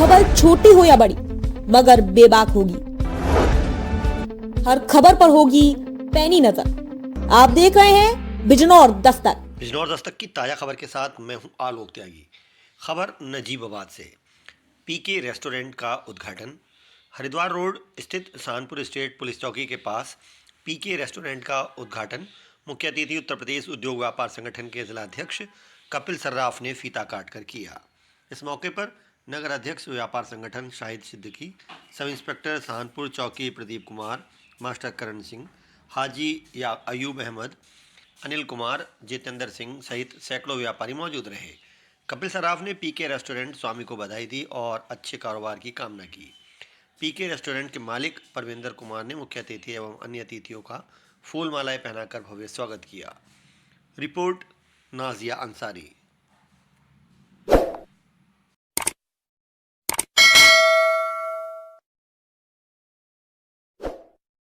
खबर छोटी हो या बड़ी मगर बेबाक होगी। हर खबर पर होगी पैनी नजर। आप देख रहे हैं बिजनौर दस्तक। बिजनौर दस्तक की ताज़ा खबर के साथ मैं हूं आलोक त्यागी। खबर नजीबाबाद से। पीके रेस्टोरेंट का उद्घाटन। हरिद्वार रोड स्थित सानपुर स्टेट पुलिस चौकी के पास पीके रेस्टोरेंट का उद्घाटन मुख्य अतिथि उत्तर प्रदेश उद्योग व्यापार संगठन के जिलाध्यक्ष कपिल सर्राफ ने फीता काट कर किया। इस मौके पर नगर अध्यक्ष व्यापार संगठन शाहिद सिद्दीकी, सब इंस्पेक्टर सहानपुर चौकी प्रदीप कुमार, मास्टर करण सिंह, हाजी या अयूब अहमद, अनिल कुमार, जितेंद्र सिंह सहित सैकड़ों व्यापारी मौजूद रहे। कपिल सराफ ने पीके रेस्टोरेंट स्वामी को बधाई दी और अच्छे कारोबार की कामना की। पीके रेस्टोरेंट के मालिक परविंदर कुमार ने मुख्य अतिथि एवं अन्य अतिथियों का फूल मालाएं पहनाकर भव्य स्वागत किया। रिपोर्ट नाजिया अंसारी।